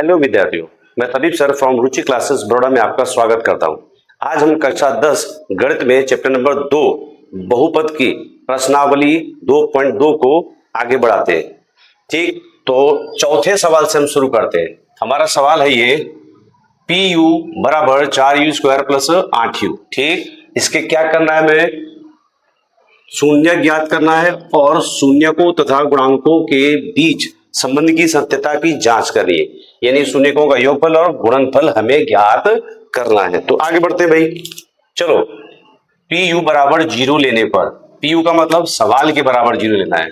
Hello विद्यार्थियों, मैं Tabeeb sir from Ruchi classes Baroda में आपका स्वागत करता हूं। आज हम कक्षा 10 गणित में चैप्टर नंबर 2 बहुपद की प्रश्नावली 2.2 को आगे बढ़ाते हैं। ठीक, तो चौथे सवाल से हम शुरू करते हैं। हमारा सवाल है ये, पी यू बराबर 4u² प्लस 8u। ठीक, इसके क्या करना है, हमें शून्य ज्ञात करना है और शून्यकों तथा गुणांकों के बीच संबंध की सत्यता की जांच करनी है, यानी शून्यकों का योगफल और गुणनफल हमें ज्ञात करना है। तो आगे बढ़ते हैं भाई, चलो। पी यू बराबर 0 लेने पर, पी यू का मतलब सवाल के बराबर 0 लेना है।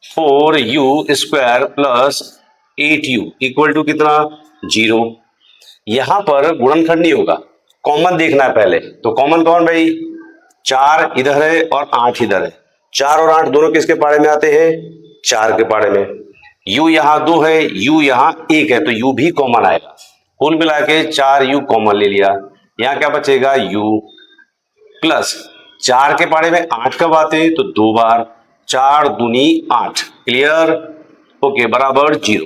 4u² plus 8u equal to कितना, 0। यहां पर गुणनखंड नहीं होगा, कॉमन देखना है पहले। तो कॉमन कौन भाई, 4 इधर है और 8 इधर है। 4 और 8 दोनों किसके पाड़े में आते हैं, 4 के पाड़े में। u यहां 2 है, u यहां 1 है, तो u भी कॉमन आएगा। कुल मिला के 4u कॉमन ले लिया। यहां क्या बचेगा, u प्लस 4 के पाड़े में 8 कब आते हैं, तो 2 बार। 4 दूनी 8, क्लियर, ओके, बराबर 0।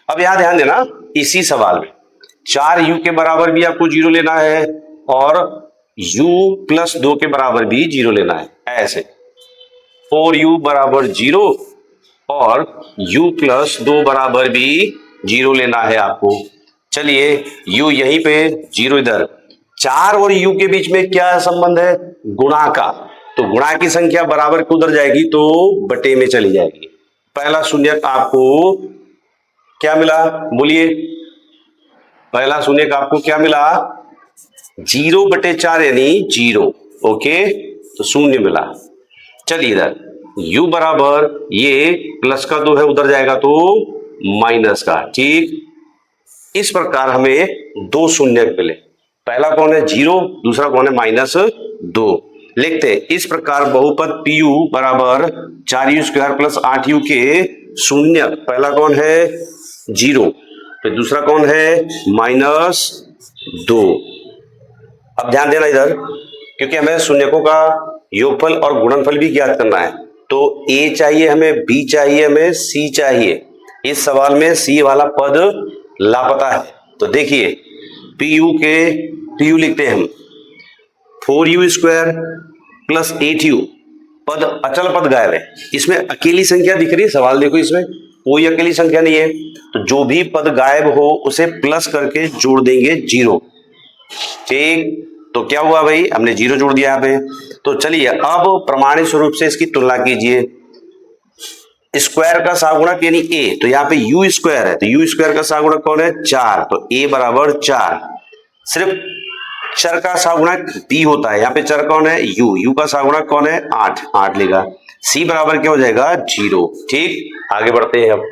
अब यहां ध्यान देना, इसी सवाल में 4u के बराबर भी आपको 0 लेना है और u प्लस 2 के बराबर भी 0 लेना है। ऐसे 4u बराबर 0 और u प्लस 2 बराबर भी 0 लेना है आपको। चलिए, u यहीं पे, 0 इधर। 4 और u के बीच में क्या संबंध है, गुणा का। तो गुणा की संख्या बराबर को उधर जाएगी तो बटे में चली जाएगी। पहला शून्य आपको क्या मिला, बोलिए, पहला शून्य का आपको क्या मिला, 0/4 यानी 0। ओके, तो शून्य मिला। चलिए इधर u बराबर, ये प्लस का 2 है, उधर जाएगा तो माइनस का। ठीक, इस प्रकार हमें 2 शून्य मिले। पहला कौन है, 0, दूसरा कौन है, -2। लिखते हैं इस प्रकार बहुपद पी यू बराबर 4u² प्लस 8u के शून्य, पहला कौन है, 0, फिर दूसरा कौन है, -2। अब ध्यान देना इधर, क्योंकि हमें शून्यकों का योगफल और गुणनफल भी ज्ञात करना है। तो a चाहिए हमें, b चाहिए हमें, c चाहिए। इस सवाल में c वाला पद लापता है। तो देखिए, पी यू लिखते हैं हम, 4u² प्लस 8u, पद अचल पद गायब है। इसमें अकेली संख्या दिख रही है, सवाल देखो, इसमें कोई अकेली संख्या नहीं है। तो जो भी पद गायब हो उसे प्लस करके जोड़ देंगे 0। ठीक, तो क्या हुआ भाई, हमने 0 जोड़ दिया यहाँ पे। तो चलिए अब प्रमाणित स्वरूप से इसकी तुलना कीजिए। स्क्वायर का सगुणक यानी a, तो यहाँ पे u² है, तो u² का सगुणक कौन है, 4, तो a बराबर 4। सिर्फ चर का सगुणक b होता है, यहाँ पे चर कौन है, u का सगुणक कौन है, 8 लेगा। c बराबर क्या हो जाएगा, 0। ठीक, आगे बढ़ते हैं। अब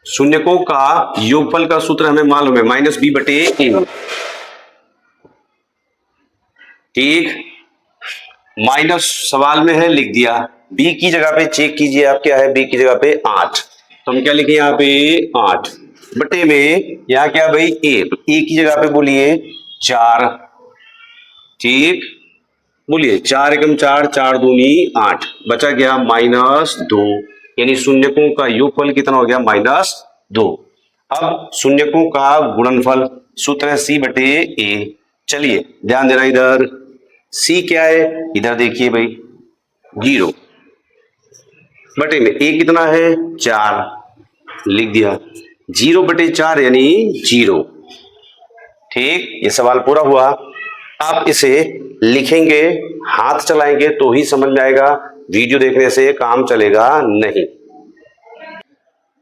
शून्यकों का योगफल का सूत्र हमें मालूम है, -b/a। ठीक, माइनस सवाल में है, लिख दिया। b की जगह पे चेक कीजिए आप, क्या है, b की जगह पे 8, तो हम क्या लिखे यहाँ पे, 8 बटे में यहाँ क्या भाई, a, तो a की जगह पे बोलिए 4। ठीक, बोलिए 4 एकम 4, 4 दूनी 8, बचा गया -2, यानी शून्यकों का योगफल कितना हो गया, -2। अब शून्यकों का गुणनफल सूत्र है c/a। चलिए ध्यान देना इधर, c क्या है, इधर देखिए भाई, 0 बटे में a कितना है, 4, लिख दिया। 0/4 यानी 0। ठीक, ये सवाल पूरा हुआ। आप इसे लिखेंगे, हाथ चलाएंगे तो ही समझ में आएगा, वीडियो देखने से काम चलेगा नहीं।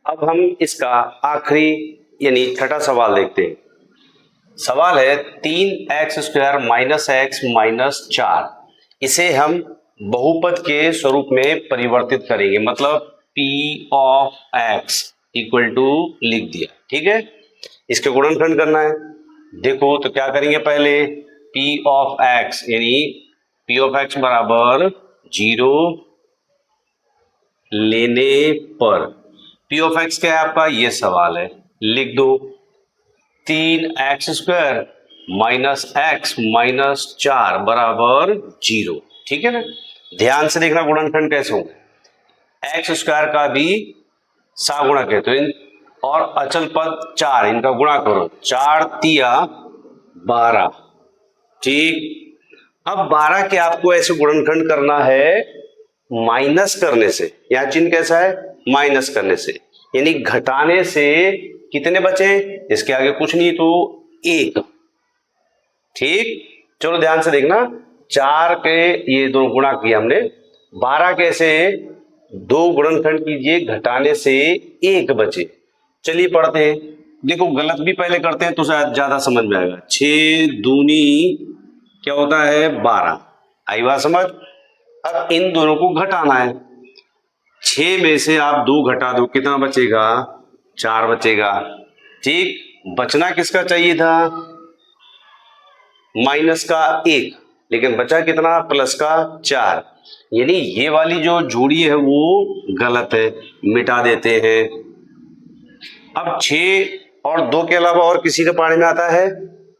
अब हम इसका आखिरी यानी छठा सवाल देखते हैं। सवाल है 3x² - x - 4। इसे हम बहुपद के स्वरूप में परिवर्तित करेंगे, मतलब p of x equal to लिख दिया। ठीक है, इसके गुणनखंड करना है। देखो तो क्या करेंगे, पहले p ऑफ x यानी p ऑफ x बराबर 0 लेने पर, p ऑफ x क्या है आपका, ये सवाल है, लिख दो। 3x² - x - 4 बराबर 0। ठीक है ना, ध्यान से देखना गुणनखंड कैसे होगा। x² का भी सागुणक है, तो इन और अचल पद 4, इनका गुणा करो, 4 तिया 12। ठीक, अब 12 के आपको ऐसे गुणनखंड करना है माइनस करने से। यहां चिन्ह कैसा है, माइनस करने से, यानी घटाने से कितने बचे, इसके आगे कुछ नहीं तो 1। ठीक, चलो ध्यान से देखना, 4 के ये दो गुणा किया हमने, 12 के से 2 गुणनखंड कीजिए, घटाने से 1 बचे। चलिए पढ़ते हैं, देखो गलत भी पहले करते हैं तो शायद ज्यादा समझ में आएगा। 6 दूनी क्या होता है 12, आई बात समझ। अब इन दोनों को घटाना है, 6 में से आप 2 घटा दो, कितना बचेगा, 4 बचेगा। ठीक, बचना किसका चाहिए था, माइनस का 1, लेकिन बचा कितना, प्लस का 4, यानी ये वाली जो जोड़ी है वो गलत है, मिटा देते हैं। अब 6 और 2 के अलावा और किसी के पाड़े में आता है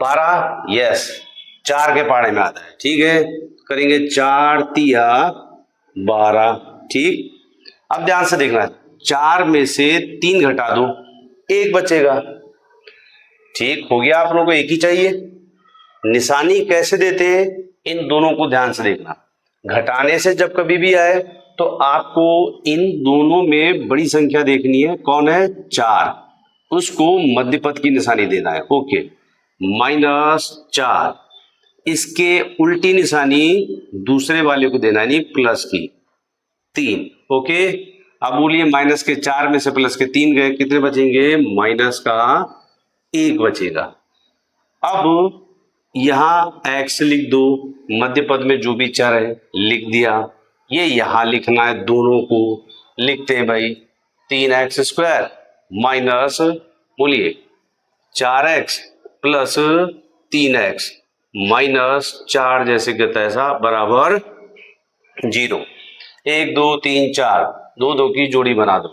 12, यस 4 के पाड़े में आता है। ठीक है, करेंगे 4 तिया 12। ठीक, अब ध्यान से देखना, 4 में से 3 घटा दो, 1 बचेगा। ठीक हो गया, आप लोगों को 1 ही चाहिए। निशानी कैसे देते हैं, इन दोनों को ध्यान से देखना। घटाने से जब कभी भी आए तो आपको इन दोनों में बड़ी संख्या देखनी है, कौन है 4, उसको मध्य पद की निशानी देना है। ओके, -4, इसके उल्टी निशानी दूसरे वाले को देना है, नहीं प्लस की 3। ओके, अब बोलिए माइनस के 4 में से प्लस के 3 गए, कितने बचेंगे, माइनस का 1 बचेगा। अब यहां x लिख दो, मध्य पद में जो भी चर है लिख दिया, ये यहां लिखना है, दोनों को लिखते हैं भाई, 3x² माइनस बोलिए 4x प्लस 3x माइनस 4 जैसे कि तैसा बराबर 0। 1 2 3 4, 2 2 की जोड़ी बना दो,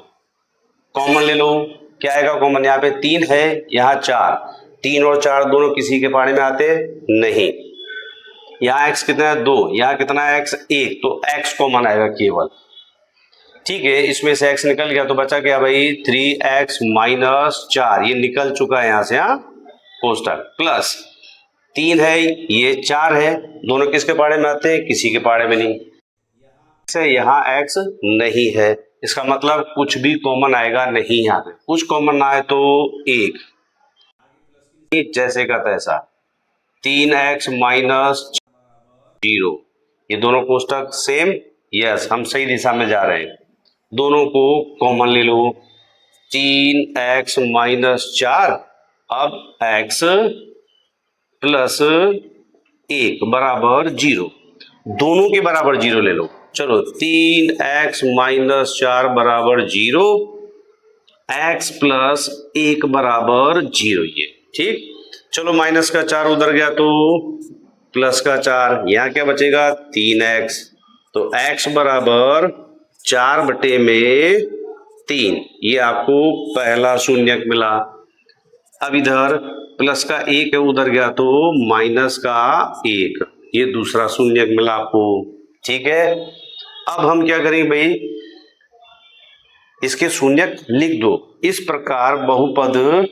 कॉमन ले लो, क्या आएगा कॉमन, यहाँ पे 3 है, यहाँ 4, 3 और 4 दोनों किसी के पाड़े में आते नहीं। यहाँ x कितना है 2, यहाँ कितना है x 1, तो x कॉमन आएगा केवल। ठीक है, इसमें से x निकल गया तो बचा क्या भाई 3x माइनस 4, ये निकल चुका है यहाँ से, हाँ कोष्टक, प्लस 3 है, ये 4 है, दोनों किसके पाड़े में आते हैं, किसी के पाड़े में नहीं, से यहाँ x नहीं है, इसका मतलब कुछ भी कॉमन आएगा नहीं, यहाँ पे कुछ कॉमन ना आए तो 1, जैसे का तैसा 3x माइनस 0, ये दोनों कोष्टक सेम, यस हम सही दिशा में जा रहे हैं, दोनों को कॉमन ले लो, 3x माइनस 4, अब x प्लस 1 बराबर 0, दोनों के बराबर 0 ले लो। चलो 3x माइनस 4 बराबर 0, x प्लस 1 बराबर 0, ये ठीक। चलो माइनस का 4 उधर गया तो प्लस का 4, यहाँ क्या बचेगा 3x, तो x बराबर 4 बटे में 3, ये आपको पहला शून्यक मिला। अब इधर प्लस का 1 है, उधर गया तो माइनस का 1, ये दूसरा शून्यक मिला आपको। ठीक है, अब हम क्या करेंगे भाई, इसके शून्यक लिख दो इस प्रकार, बहुपद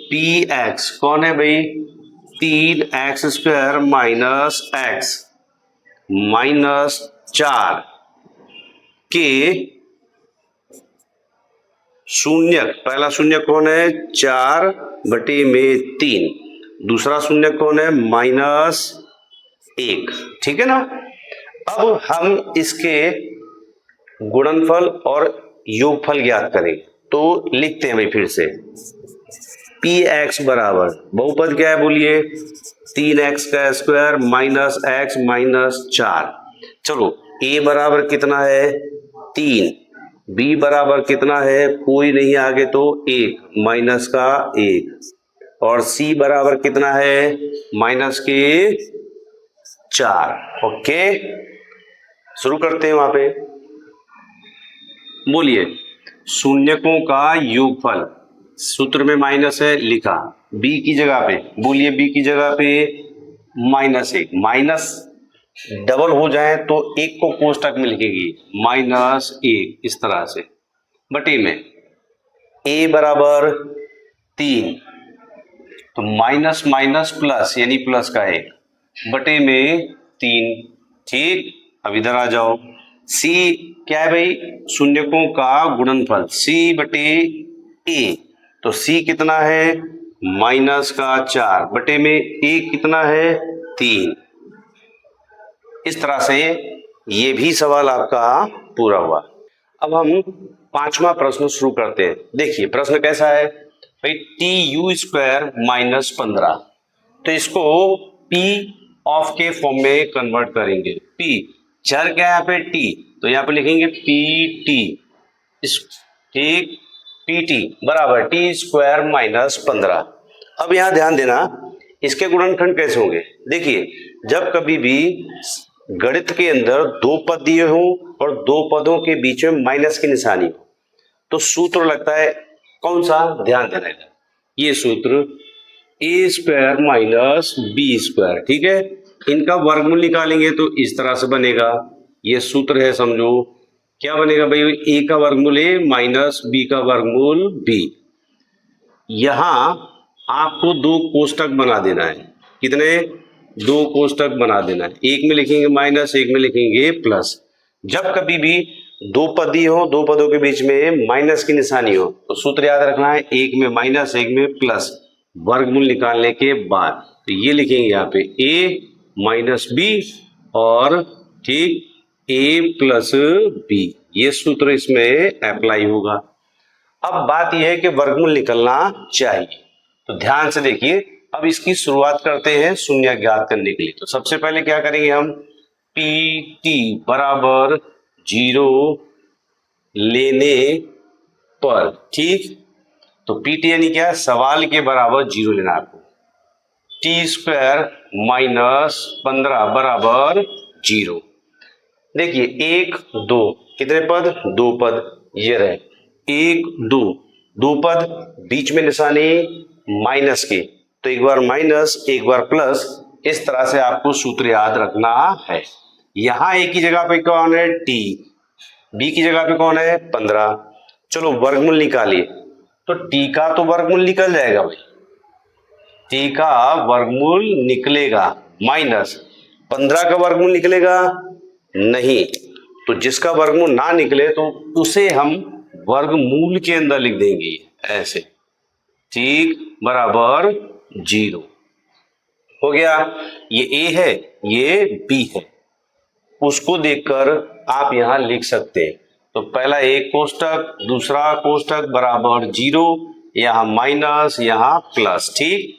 px कौन है भाई, 3x² माइनस x माइनस 4 के शून्यक, पहला शून्यक कौन है 4 बटे में 3, दूसरा शून्यक कौन है -1। ठीक है ना, अब हम इसके गुणनफल और योगफल ज्ञात करें, तो लिखते हैं भाई फिर से, px बराबर बहुपद क्या है बोलिए, 3x² माइनस x माइनस 4। चलो a बराबर कितना है 3, b बराबर कितना है, कोई नहीं आगे तो 1 माइनस का 1, और c बराबर कितना है माइनस के 4। ओके, शुरू करते हैं, वहां पे बोलिए शून्यकों का योगफल, सूत्र में माइनस है लिखा, b की जगह पे बोलिए, b की जगह पे -1, माइनस डबल हो जाए तो 1 को कोष्टक में लिखेगी -1, इस तरह से बटे में a बराबर 3, तो माइनस माइनस प्लस यानी प्लस का 1 बटे में 3। ठीक, अब इधर आ जाओ। c क्या है भाई? शून्यकों का गुणनफल c बटे a, तो c कितना है? माइनस का 4 बटे में a कितना है? 3। इस तरह से ये भी सवाल आपका पूरा हुआ। अब हम पांचवा प्रश्न शुरू करते हैं। देखिए प्रश्न कैसा है भाई, टी यू स्क्वायर माइनस 15, तो इसको पी ऑफ के फॉर्म में कन्वर्ट करेंगे। पी चर क्या है यहाँ पे? टी, तो यहाँ पे लिखेंगे पी टी। ठीक, पी टी बराबर टी स्क्वायर माइनस 15। अब यहाँ ध्यान देना, इसके गुणनखंड कैसे होंगे? देखिए जब कभी भी गणित के अंदर दो पद दिए हों और दो पदों के बीच में माइनस की निशानी हो, तो सूत्र लगता है कौन सा? ध्यान देना है, ये सूत्र ए स्क्वायर माइनस बी स्क्वायर। ठीक है, इनका वर्गमूल निकालेंगे तो इस तरह से बनेगा। ये सूत्र है, समझो क्या बनेगा भाई? ए का वर्गमूल ए माइनस बी का वर्गमूल बी। यहां आपको दो कोष्टक बना देना है। कितने? दो कोष्टक बना देना है। एक में लिखेंगे माइनस, एक में लिखेंगे प्लस। जब कभी भी दो पद दिए हो, दो पदों के बीच में माइनस की निशानी हो, तो सूत्र याद रखना है, एक में माइनस एक में प्लस। वर्गमूल निकालने के बाद तो ये लिखेंगे यहाँ पे a माइनस बी और ठीक a प्लस बी, ये सूत्र इसमें अप्लाई होगा। अब बात यह है कि वर्गमूल निकलना चाहिए, तो ध्यान से देखिए। अब इसकी शुरुआत करते हैं शून्य ज्ञात करने के लिए। तो सबसे पहले क्या करेंगे हम? पी टी बराबर 0 लेने पर, ठीक, तो पी टी यानी क्या? सवाल के बराबर 0 लेना आपको। टी स्क्वायर माइनस 15 बराबर 0। देखिए 1 2 कितने पद? दो पद, ये रहे 1 2, दो पद, बीच में निशानी माइनस की, तो एक बार माइनस एक बार प्लस, इस तरह से आपको सूत्र याद रखना है। यहां ए की जगह पे कौन है? टी, बी की जगह पे कौन है? 15। चलो वर्गमूल निकालिए, तो टी का तो वर्गमूल निकल जाएगा भाई, टी का वर्गमूल निकलेगा, माइनस 15 का वर्गमूल निकलेगा नहीं, तो जिसका वर्गमूल ना निकले तो उसे हम वर्गमूल के अंदर लिख देंगे ऐसे, ठीक, बराबर 0 हो गया। ये ए है, ये बी है, उसको देखकर आप यहां लिख सकते हैं। तो पहला एक कोष्टक, दूसरा कोष्टक बराबर 0, यहां माइनस यहां प्लस, ठीक,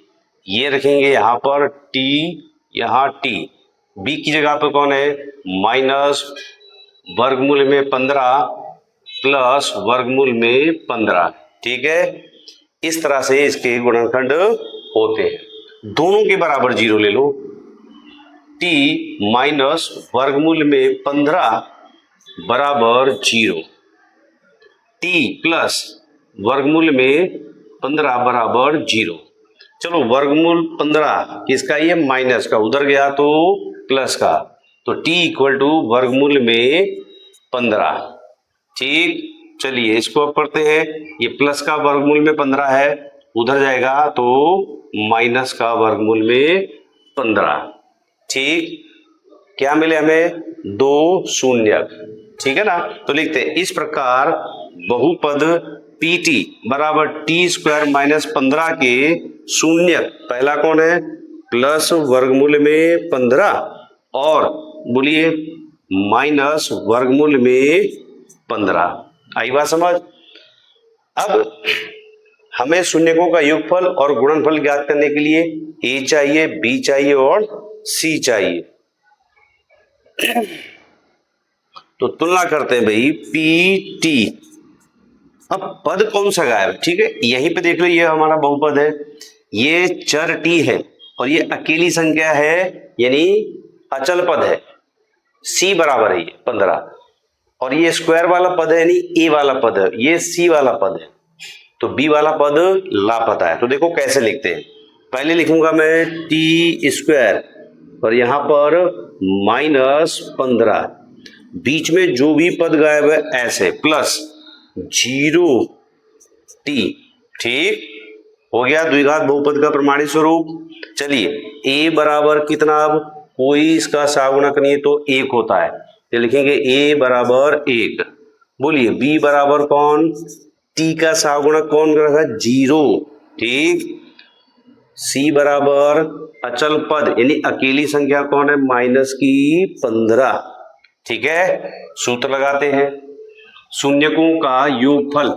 ये रखेंगे यहां पर टी, यहां टी, बी की जगह पर कौन है? माइनस वर्गमूल में 15 प्लस वर्गमूल में 15, ठीक है। इस तरह से इसके गुणनखंड होते हैं। दोनों के बराबर 0 ले लो, t माइनस वर्गमूल में 15 बराबर 0, t प्लस वर्गमूल में 15 बराबर 0। चलो वर्गमूल 15 किसका? ये माइनस का, उधर गया तो प्लस का, तो t इक्वल टू वर्गमूल में 15, ठीक। चलिए इसको अब करते हैं, ये प्लस का वर्गमूल में 15 है, उधर जाएगा तो माइनस का वर्गमूल में 15, ठीक। क्या मिले हमें? दो शून्यक, ठीक है ना। तो लिखते हैं इस प्रकार बहुपद पी टी बराबर टी स्क्वायर माइनस 15 के शून्यक, पहला कौन है? प्लस वर्गमूल में 15 और बोलिए माइनस वर्गमूल में 15। आई बात समझ? अब हमें शून्यकों का योगफल और गुणनफल ज्ञात करने के लिए ए चाहिए, बी चाहिए और सी चाहिए। तो तुलना करते हैं भाई पी टी। अब पद कौन सा गायब? ठीक है, यहीं पे देख लो, ये हमारा बहुपद है, ये चर टी है और ये अकेली संख्या है यानी अचल पद है, सी बराबर है ये 15, और ये स्क्वायर वाला पद है यानी ए वाला पद है, ये सी वाला पद है, तो बी वाला पद लापता है। तो देखो कैसे लिखते हैं, पहले लिखूंगा मैं टी स्क्वायर और यहां पर माइनस 15, बीच में जो भी पद गायब है ऐसे, प्लस 0 टी। ठीक हो गया द्विघात बहुपद का प्रमाणित स्वरूप। चलिए a बराबर कितना, अब कोई इसका सहागुणक नहीं है तो 1 होता है, तो लिखेंगे a बराबर 1। बोलिए b बराबर कौन, t का सहागुणक कौन रखा, 0। ठीक, c बराबर अचल पद यानी अकेली संख्या कौन है, -15। ठीक है, सूत्र लगाते हैं, शून्यकों का योगफल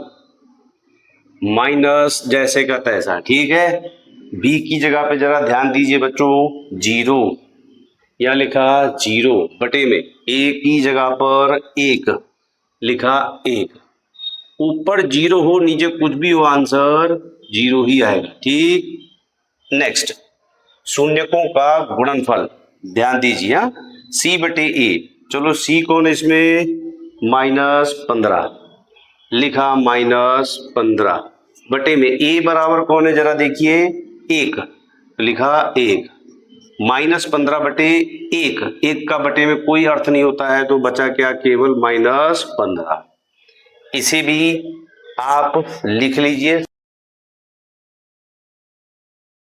माइनस जैसे का तैसा। ठीक है, b की जगह पे जरा ध्यान दीजिए बच्चों, 0 यहां लिखा 0 बटे में a की जगह पर 1 लिखा 1, ऊपर 0 हो नीचे कुछ भी हो आंसर 0 ही आएगा। ठीक, नेक्स्ट शून्यकों का गुणनफल ध्यान दीजिए, c बटे a, चलो c कौन है इसमें, -15 लिखा, -15 बटे में a बराबर कौन है जरा देखिए 1 लिखा 1, -15 बटे 1, 1 का बटे में कोई अर्थ नहीं होता है तो बचा क्या, केवल -15। इसे भी आप लिख लीजिए।